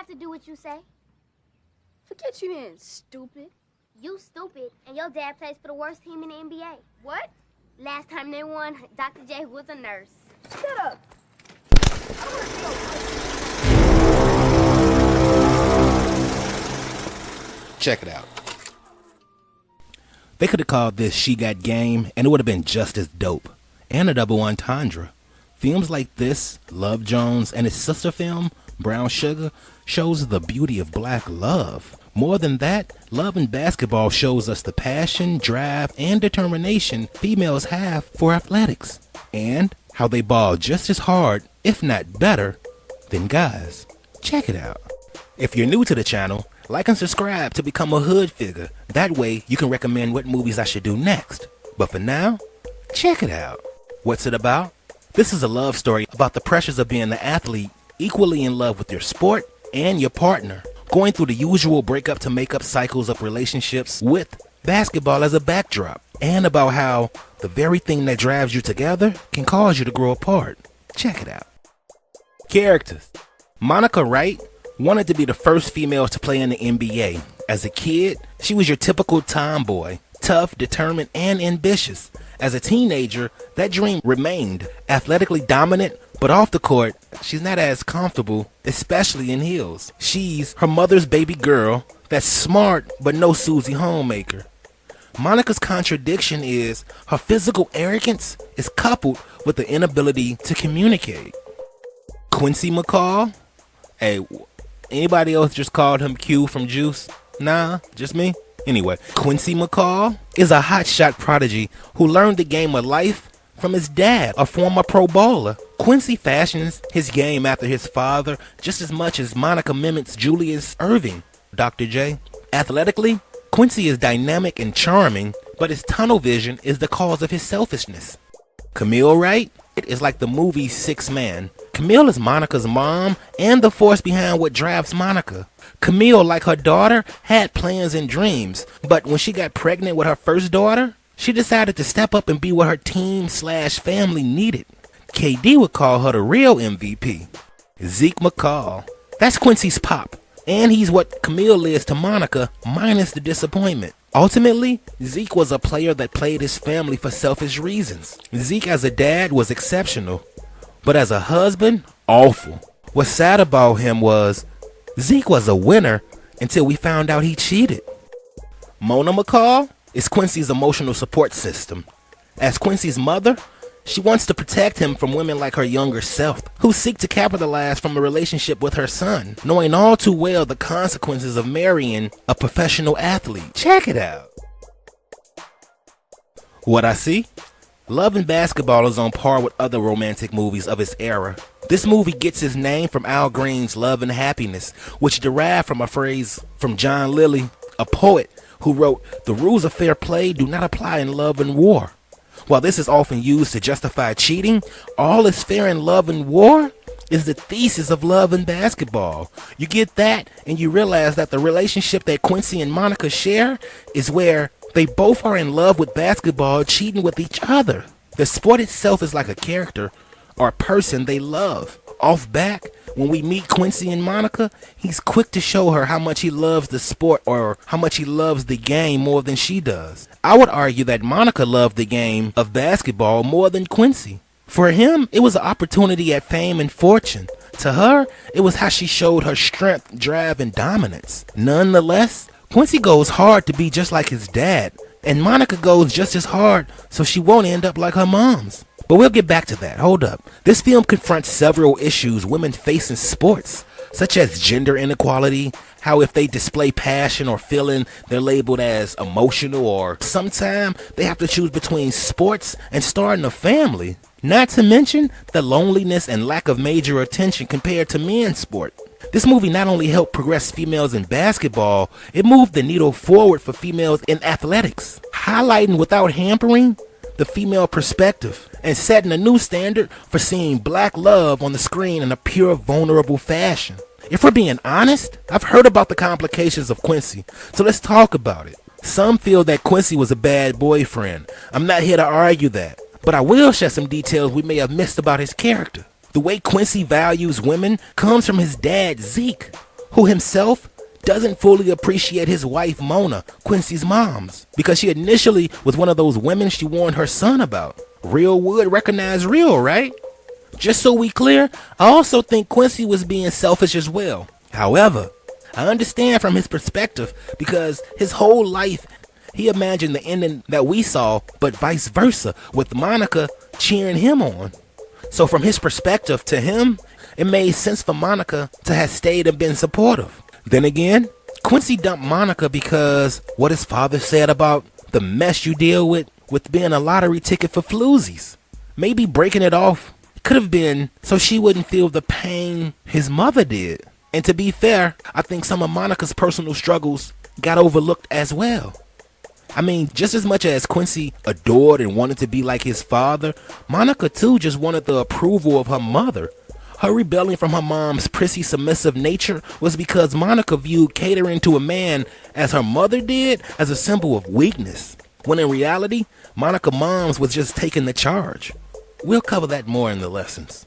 have to do what you say. Forget you then, stupid. You stupid, and your dad plays for the worst team in the NBA. What? Last time they won, Dr. J was a nurse. Shut up. Check it out. They could have called this She Got Game, and it would have been just as dope. And a double entendre. Films like this, Love Jones, and his sister film, Brown Sugar, shows the beauty of black love. More than that, Love and Basketball shows us the passion, drive, and determination females have for athletics. And how they ball just as hard, if not better, than guys. Check it out. If you're new to the channel, like and subscribe to become a hood figure. That way, you can recommend what movies I should do next. But for now, check it out. What's it about? This is a love story about the pressures of being an athlete, equally in love with your sport and your partner, going through the usual breakup to make up cycles of relationships with basketball as a backdrop, and about how the very thing that drives you together can cause you to grow apart. Check it out. Characters. Monica Wright wanted to be the first female to play in the NBA. As a kid, she was your typical tomboy, tough, determined, and ambitious. As a teenager, that dream remained. Athletically dominant, but off the court, she's not as comfortable, especially in heels. She's her mother's baby girl that's smart, but no Susie homemaker. Monica's contradiction is her physical arrogance is coupled with the inability to communicate. Quincy McCall? Hey, anybody else just called him Q from Juice? Nah, just me? Anyway, Quincy McCall is a hotshot prodigy who learned the game of life from his dad, a former pro bowler. Quincy fashions his game after his father just as much as Monica mimics Julius Erving, Dr. J. Athletically, Quincy is dynamic and charming, but his tunnel vision is the cause of his selfishness. Camille Wright is like the movie Six Man. Camille is Monica's mom and the force behind what drives Monica. Camille, like her daughter, had plans and dreams, but when she got pregnant with her first daughter, she decided to step up and be what her team/family needed. KD would call her the real MVP. Zeke McCall. That's Quincy's pop, and he's what Camille is to Monica, minus the disappointment. Ultimately, Zeke was a player that played his family for selfish reasons. Zeke as a dad was exceptional, but as a husband, awful. What's sad about him was Zeke was a winner until we found out he cheated. Mona McCall is Quincy's emotional support system. As Quincy's mother, she wants to protect him from women like her younger self, who seek to capitalize from a relationship with her son, knowing all too well the consequences of marrying a professional athlete. Check it out. What I see? Love and Basketball is on par with other romantic movies of its era. This movie gets its name from Al Green's Love and Happiness, which derived from a phrase from John Lilly, a poet who wrote, "The rules of fair play do not apply in love and war." While this is often used to justify cheating, all is fair in love and war is the thesis of Love and Basketball. You get that, and you realize that the relationship that Quincy and Monica share is where they both are in love with basketball, cheating with each other. The sport itself is like a character or a person they love. Off back, when we meet Quincy and Monica, he's quick to show her how much he loves the sport or how much he loves the game more than she does. I would argue that Monica loved the game of basketball more than Quincy. For him, it was an opportunity at fame and fortune. To her, it was how she showed her strength, drive, and dominance. Nonetheless, Quincy goes hard to be just like his dad, and Monica goes just as hard so she won't end up like her mom's. But we'll get back to that. Hold up. This film confronts several issues women face in sports, such as gender inequality, how if they display passion or feeling, they're labeled as emotional, or sometimes they have to choose between sports and starting a family. Not to mention the loneliness and lack of major attention compared to men's sport. This movie not only helped progress females in basketball, it moved the needle forward for females in athletics, highlighting without hampering the female perspective and setting a new standard for seeing black love on the screen in a pure, vulnerable fashion. If we're being honest, I've heard about the complications of Quincy, so let's talk about it. Some feel that Quincy was a bad boyfriend. I'm not here to argue that, but I will share some details we may have missed about his character. The way Quincy values women comes from his dad, Zeke, who himself doesn't fully appreciate his wife Mona, Quincy's mom's, because she initially was one of those women she warned her son about. Real would recognize real, right? Just so we clear, I also think Quincy was being selfish as well. However, I understand from his perspective because his whole life he imagined the ending that we saw, but vice versa, with Monica cheering him on. So from his perspective, to him, it made sense for Monica to have stayed and been supportive. Then again, Quincy dumped Monica because what his father said about the mess you deal with being a lottery ticket for floozies. Maybe breaking it off could have been so she wouldn't feel the pain his mother did. And to be fair, I think some of Monica's personal struggles got overlooked as well. I mean, just as much as Quincy adored and wanted to be like his father, Monica too just wanted the approval of her mother. Her rebelling from her mom's prissy submissive nature was because Monica viewed catering to a man as her mother did as a symbol of weakness, when in reality, Monica Moms was just taking the charge. We'll cover that more in the lessons.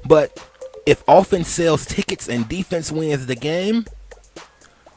But if offense sells tickets and defense wins the game,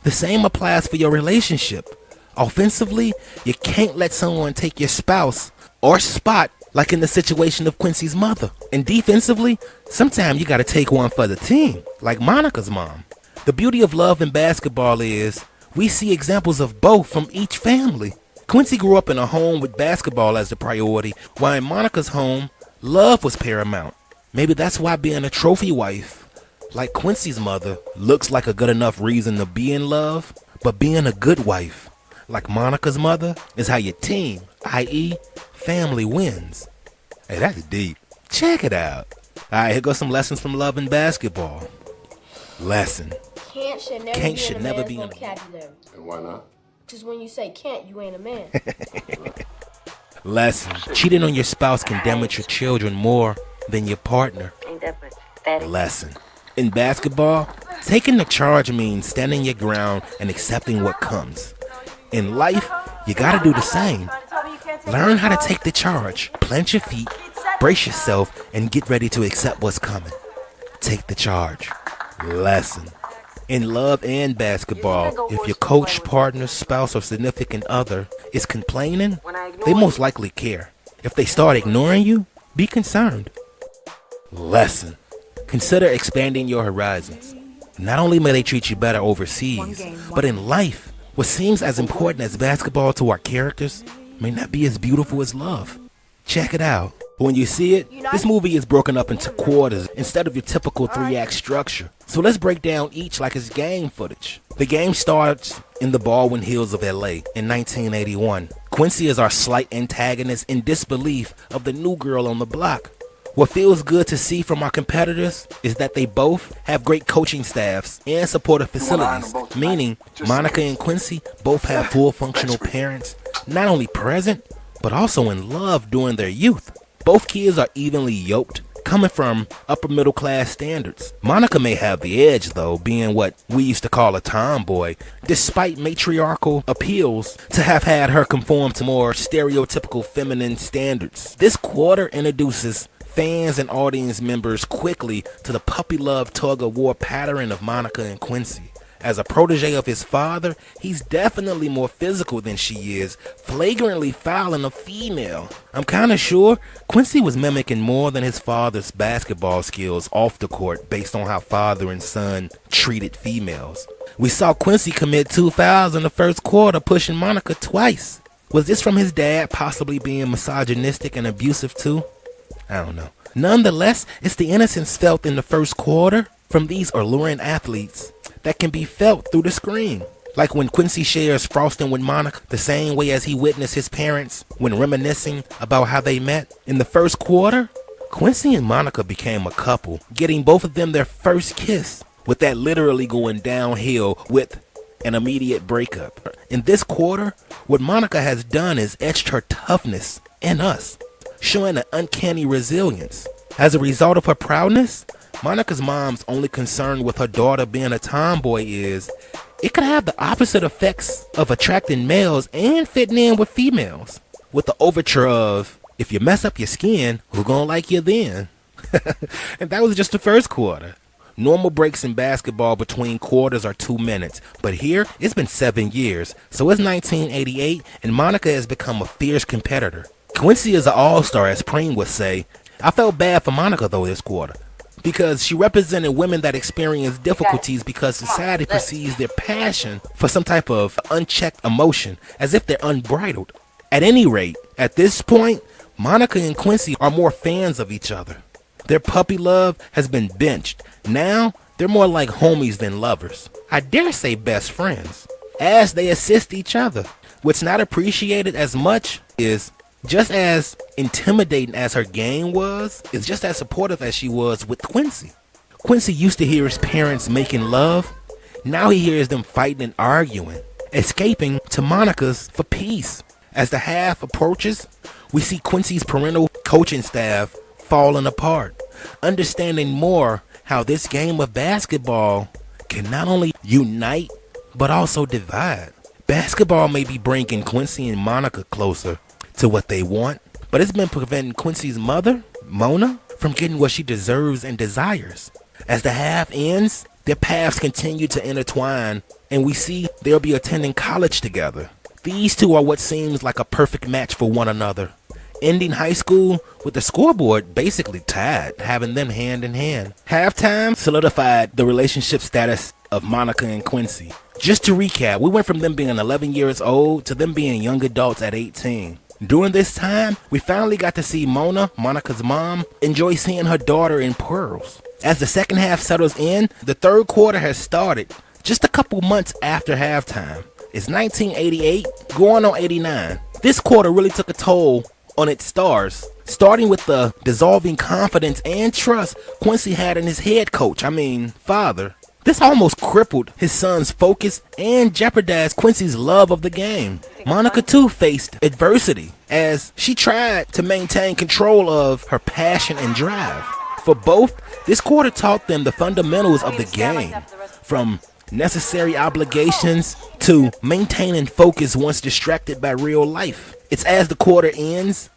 the same applies for your relationship. Offensively, you can't let someone take your spouse or spot like in the situation of Quincy's mother. And defensively, sometimes you gotta take one for the team, like Monica's mom. The beauty of love in basketball is we see examples of both from each family. Quincy grew up in a home with basketball as the priority, while in Monica's home, love was paramount. Maybe that's why being a trophy wife, like Quincy's mother, looks like a good enough reason to be in love, but being a good wife, like Monica's mother, is how your team, i.e. family, wins. Hey, that's deep. Check it out. Alright, here goes some lessons from love in basketball. Lesson. Can't should never be in a vocabulary. And why not? Because when you say can't, you ain't a man. Lesson. Cheating on your spouse can damage your children more than your partner. Lesson. In basketball, taking the charge means standing your ground and accepting what comes. In life, you gotta do the same. Learn how to take the charge, plant your feet, brace yourself, and get ready to accept what's coming. Take the charge. Lesson. In love and basketball, if your coach, partner, spouse, or significant other is complaining, they most likely care. If they start ignoring you, be concerned. Lesson. Consider expanding your horizons. Not only may they treat you better overseas, but in life, what seems as important as basketball to our characters may not be as beautiful as love. Check it out. When you see it, this movie is broken up into quarters instead of your typical 3-act structure. So let's break down each like it's game footage. The game starts in the Baldwin Hills of LA in 1981. Quincy is our slight antagonist in disbelief of the new girl on the block. What feels good to see from our competitors is that they both have great coaching staffs and supportive facilities, meaning Monica and Quincy both have full functional parents, not only present, but also in love during their youth. Both kids are evenly yoked, coming from upper middle class standards. Monica may have the edge though, being what we used to call a tomboy, despite matriarchal appeals to have had her conform to more stereotypical feminine standards. This quarter introduces fans and audience members quickly to the puppy love tug-of-war pattern of Monica and Quincy. As a protege of his father, he's definitely more physical than she is, flagrantly fouling a female. I'm kinda sure Quincy was mimicking more than his father's basketball skills off the court based on how father and son treated females. We saw Quincy commit 2 fouls in the first quarter, pushing Monica twice. Was this from his dad possibly being misogynistic and abusive too? I don't know. Nonetheless, it's the innocence felt in the first quarter from these alluring athletes that can be felt through the screen. Like when Quincy shares frosting with Monica the same way as he witnessed his parents when reminiscing about how they met. In the first quarter, Quincy and Monica became a couple, getting both of them their first kiss, with that literally going downhill with an immediate breakup. In this quarter, what Monica has done is etched her toughness in us, showing an uncanny resilience. As a result of her proudness, Monica's mom's only concern with her daughter being a tomboy is it could have the opposite effects of attracting males and fitting in with females, with the overture of, if you mess up your skin, who gonna like you then? And that was just the first quarter. Normal breaks in basketball between quarters are 2 minutes, but here it's been 7 years. So it's 1988 and Monica has become a fierce competitor. Quincy is an all-star, as Preem would say. I felt bad for Monica though this quarter, because she represented women that experience difficulties because society perceives their passion for some type of unchecked emotion as if they're unbridled. At any rate, at this point, Monica and Quincy are more fans of each other. Their puppy love has been benched. Now, they're more like homies than lovers. I dare say best friends, as they assist each other. What's not appreciated as much is just as intimidating as her game was, is just as supportive as she was with Quincy. Quincy used to hear his parents making love. Now he hears them fighting and arguing, escaping to Monica's for peace. As the half approaches, we see Quincy's parental coaching staff falling apart, understanding more how this game of basketball can not only unite, but also divide. Basketball may be bringing Quincy and Monica closer to what they want, but it's been preventing Quincy's mother, Mona, from getting what she deserves and desires. As the half ends, their paths continue to intertwine, and we see they'll be attending college together. These two are what seems like a perfect match for one another, ending high school with the scoreboard basically tied, having them hand in hand. Halftime solidified the relationship status of Monica and Quincy. Just to recap, we went from them being 11 years old to them being young adults at 18. During this time, we finally got to see Mona, Monica's mom, enjoy seeing her daughter in pearls. As the second half settles in, the third quarter has started just a couple months after halftime. It's 1988, going on 89. This quarter really took a toll on its stars, starting with the dissolving confidence and trust Quincy had in his head coach, father. This almost crippled his son's focus and jeopardized Quincy's love of the game. Monica too faced adversity as she tried to maintain control of her passion and drive. For both, this quarter taught them the fundamentals of the game, from necessary obligations to maintaining focus once distracted by real life. It's as the quarter ends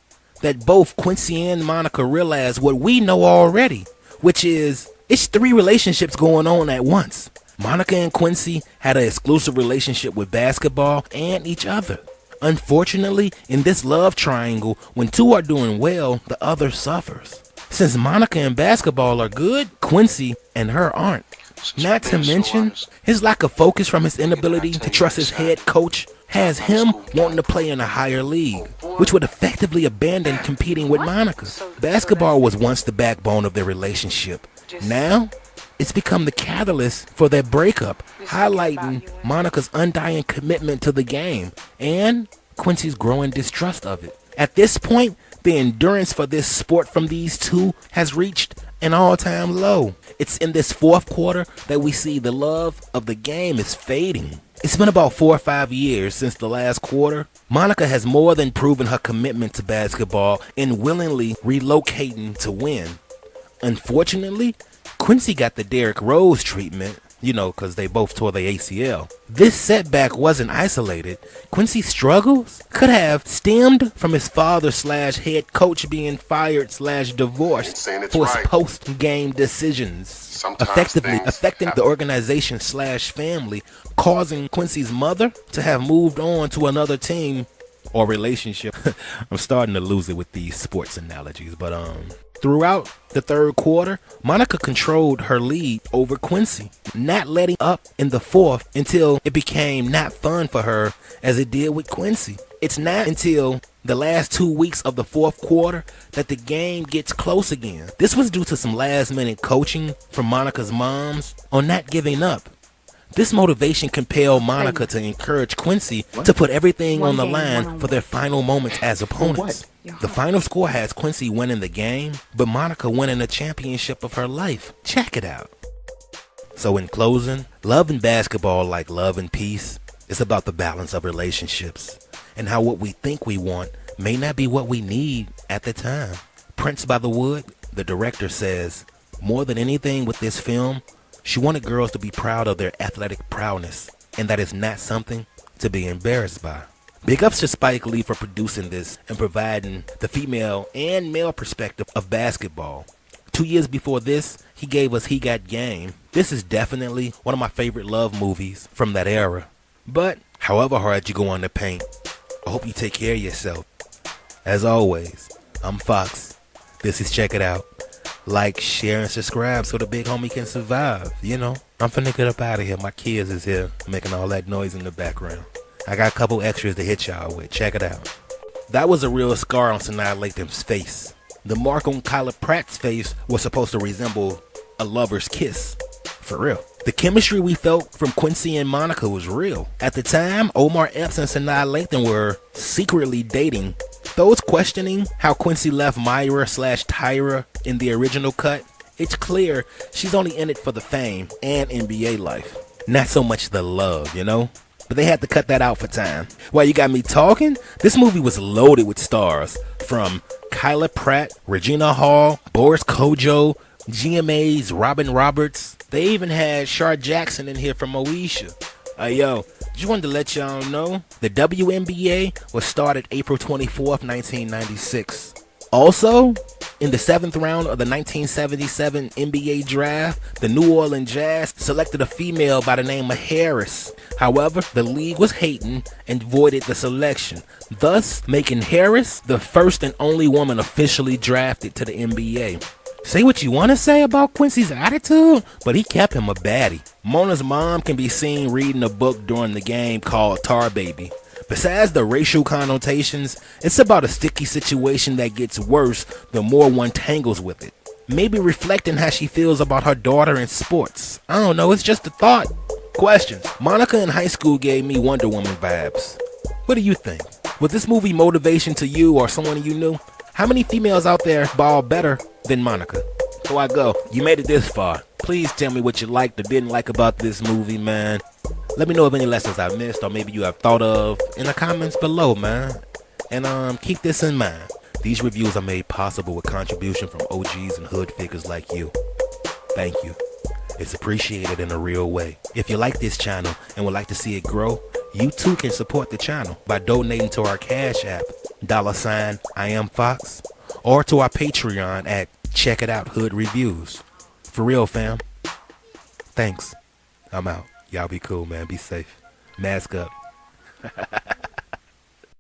that both Quincy and Monica realize what we know already, which is it's 3 relationships going on at once. Monica and Quincy had an exclusive relationship with basketball and each other. Unfortunately, in this love triangle, when 2 are doing well, the other suffers. Since Monica and basketball are good, Quincy and her aren't. Not to mention, his lack of focus from his inability to trust his head coach has him wanting to play in a higher league, which would effectively abandon competing with Monica. Basketball was once the backbone of their relationship. Now, it's become the catalyst for their breakup, highlighting Monica's undying commitment to the game and Quincy's growing distrust of it. At this point, the endurance for this sport from these two has reached an all-time low. It's in this fourth quarter that we see the love of the game is fading. It's been about 4 or 5 years since the last quarter. Monica has more than proven her commitment to basketball in willingly relocating to win. Unfortunately, Quincy got the Derrick Rose treatment, because they both tore their ACL. This setback wasn't isolated. Quincy's struggles could have stemmed from his father/head coach being fired/divorced for his post-game decisions, effectively affecting the organization/family, causing Quincy's mother to have moved on to another team or relationship. I'm starting to lose it with these sports analogies, but throughout the third quarter, Monica controlled her lead over Quincy, not letting up in the fourth until it became not fun for her as it did with Quincy. It's not until the last 2 weeks of the fourth quarter that the game gets close again. This was due to some last-minute coaching from Monica's moms on not giving up. This motivation compelled Monica to encourage Quincy to put everything on the line for their final moments as opponents. The final score has Quincy winning the game, but Monica winning the championship of her life. Check it out. So in closing, love and basketball, like love and peace, is about the balance of relationships and how what we think we want may not be what we need at the time. Prince by the Wood, the director, says, more than anything with this film, she wanted girls to be proud of their athletic prowess, and that is not something to be embarrassed by. Big ups to Spike Lee for producing this and providing the female and male perspective of basketball. 2 years before this, he gave us He Got Game. This is definitely one of my favorite love movies from that era. But however hard you go on the paint, I hope you take care of yourself. As always, I'm Fox. This is Check It Out. Like, share, and subscribe so the big homie can survive. You know, I'm finna get up out of here. My kids is here making all that noise in the background. I got a couple extras to hit y'all with. Check it out. That was a real scar on Sanaa Lathan's face. The mark on Kyla Pratt's face was supposed to resemble a lover's kiss. For real. The chemistry we felt from Quincy and Monica was real. At the time, Omar Epps and Sanaa Lathan were secretly dating. Those questioning how Quincy left Myra/Tyra in the original cut, it's clear she's only in it for the fame and NBA life. Not so much the love, you know? But they had to cut that out for time. While you got me talking, this movie was loaded with stars. From Kyla Pratt, Regina Hall, Boris Kojo, GMA's Robin Roberts. They even had Shar Jackson in here from Moesha. Yo, just wanted to let y'all know the WNBA was started April 24th, 1996. Also, in the 7th round of the 1977 NBA draft, the New Orleans Jazz selected a female by the name of Harris. However, the league was hating and voided the selection, thus making Harris the first and only woman officially drafted to the NBA. Say what you want to say about Quincy's attitude, but he kept him a baddie. Mona's mom can be seen reading a book during the game called Tar Baby. Besides the racial connotations, it's about a sticky situation that gets worse the more one tangles with it. Maybe reflecting how she feels about her daughter in sports. I don't know, it's just a thought. Questions. Monica in high school gave me Wonder Woman vibes. What do you think? Was this movie motivation to you or someone you knew? How many females out there ball better than Monica? Before I go, you made it this far. Please tell me what you liked or didn't like about this movie, man. Let me know of any lessons I missed or maybe you have thought of in the comments below, man. And keep this in mind. These reviews are made possible with contribution from OGs and hood figures like you. Thank you. It's appreciated in a real way. If you like this channel and would like to see it grow, you too can support the channel by donating to our Cash App, $I am Fox, or to our Patreon at Check It Out Hood Reviews. For real, fam. Thanks. I'm out. Y'all be cool, man. Be safe. Mask up.